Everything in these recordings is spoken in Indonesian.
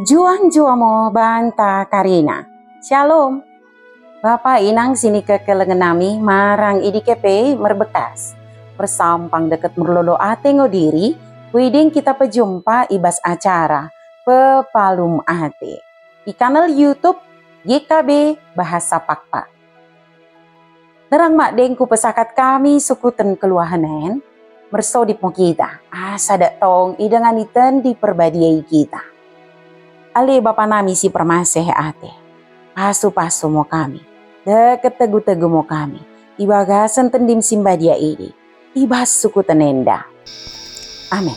Juang-juang mo banta Karina. Shalom. Bapak inang sini ke kelengenami marang idikepe merbekas. Bersampang deket merlolo ate ngodiri, widing kita pejumpa ibas acara Pepalum Ate. Di kanal YouTube YKB Bahasa Pakpak. Nerang makdengku pesakat kami sukuten keluahanen, mersodip mo kita. Asa dak tong idangan iten di perbadiai kita. Ale bapa nami si permaseh ate. Pasu-pasu mo kami. Deket tegu-tegu mo kami. Ibagasan tendim simbadia ini. Ibas suku tenenda. Amin.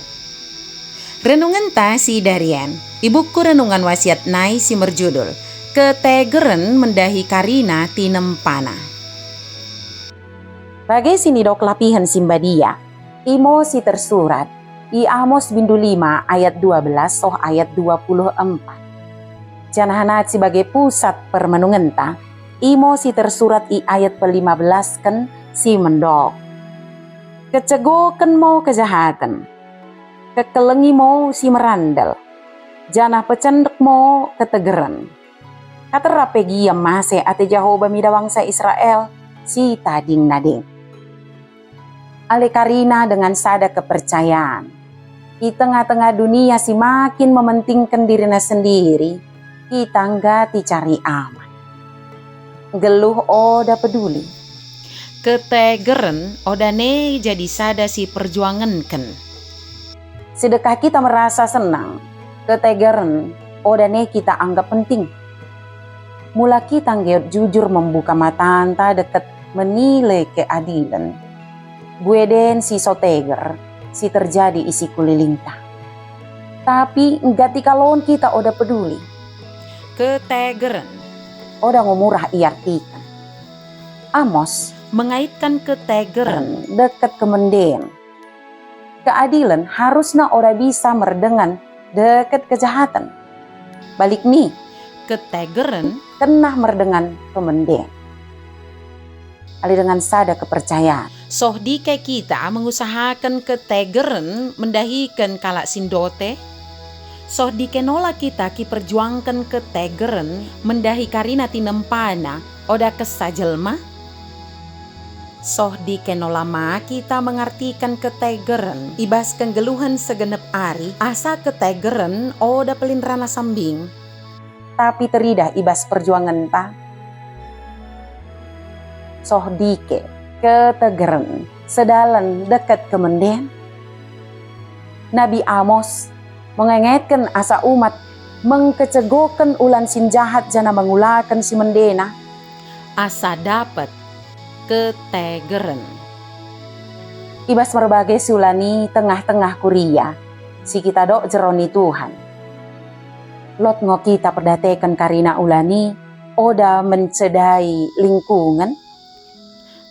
Renungan ta si Darian. Ibuku renungan wasiat nai si merjudul Ketegeren mendahi Karina tinempana. Bagai sini dok lapihan simbadia. Imo si tersurat. I Amos bindu 5 ayat 12 soh ayat 24. Janahanat sebagai pusat permenungenta. Imo si tersurat i ayat ke-15 kan si mendok. Kecegoken mo kejahatan. Kekelengi mo si merandal. Janah pecendek mo ketegeran. Katerape giam mase ate Jehovah midawangsa Israel si tading nading. Ale Karina dengan sada kepercayaan. Di tengah-tengah dunia si makin mementingkan dirinya sendiri. Kita enggak dicari aman. Geluh oda peduli. Ketegeren odane jadi sada si perjuanganken. Sedekah kita merasa senang. Ketegeren odane kita anggap penting. Mula kita ngeot jujur membuka mata anta deket menilai keadilan. Bueden si soteger, si terjadi isi kulilinta. Tapi enggak tikalon kita oda peduli. Ketegeren Oda ngomurah iartikan. Amos mengaitkan ketegeren deket kemenden. Keadilan harusnya oda bisa merdengan deket kejahatan. Balik nih, ketegeren kena merdengan kemenden. Ali dengan sada kepercayaan. soh dike kita mengusahakan ketegeren mendahikan kalak sindote. Soh dike nola kita ki perjuangkan ketegeren mendahi Karina tinempana oda kesajelma. Soh dike nolama kita mengartikan ketegeren ibas kegeluhan segenep ari asa ketegeren oda pelin rana sambing. Tapi teridah ibas perjuangan ta. Soh dike ketegeren sedalan dekat kemenden. Nabi Amos mengengetkan asa umat mengkecegokan ulan sin jahat jana mengulakan si mendena. Asa dapat ketegeren. Ibas berbagai sulani tengah-tengah kuria. Si kita dok jeroni Tuhan. Lot ngo kita perdatekan Karina ulani. Oda mencedai lingkungan.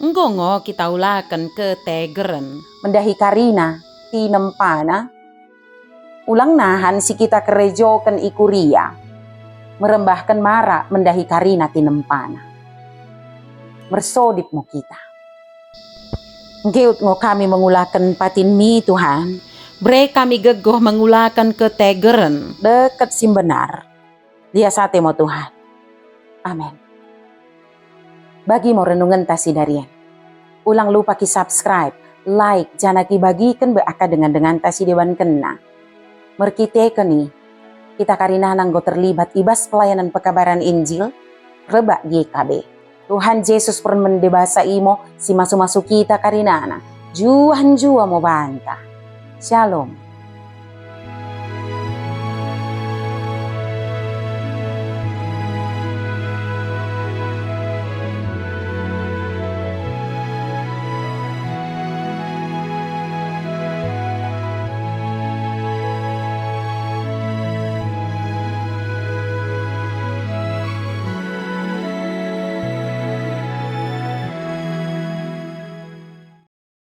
Nggongo kita ulakan ketegeren. Mendahi Karina tinempana. Ulang nahan si kita kerejokan ikuria. Merembahkan mara mendahi Karina tinempana. Mersodip mo kita. Ngeut ngo kami mengulakan patin mi Tuhan. Bre kami gegoh mengulakan ketegeren. Deket sim benar. Dia sate mo Tuhan. Amin. Bagi mo renungan tasi Darian. Ulang lupa ki subscribe, like, jana ki bagikan beaka dengan tasi dewan kena. Merkite nih, kita Karina nanggo terlibat ibas pelayanan pekabaran Injil, rebak GKB. Tuhan Yesus pun mendebasa imo si masu-masu kita Karinana. Juhan jua mo banta. Shalom.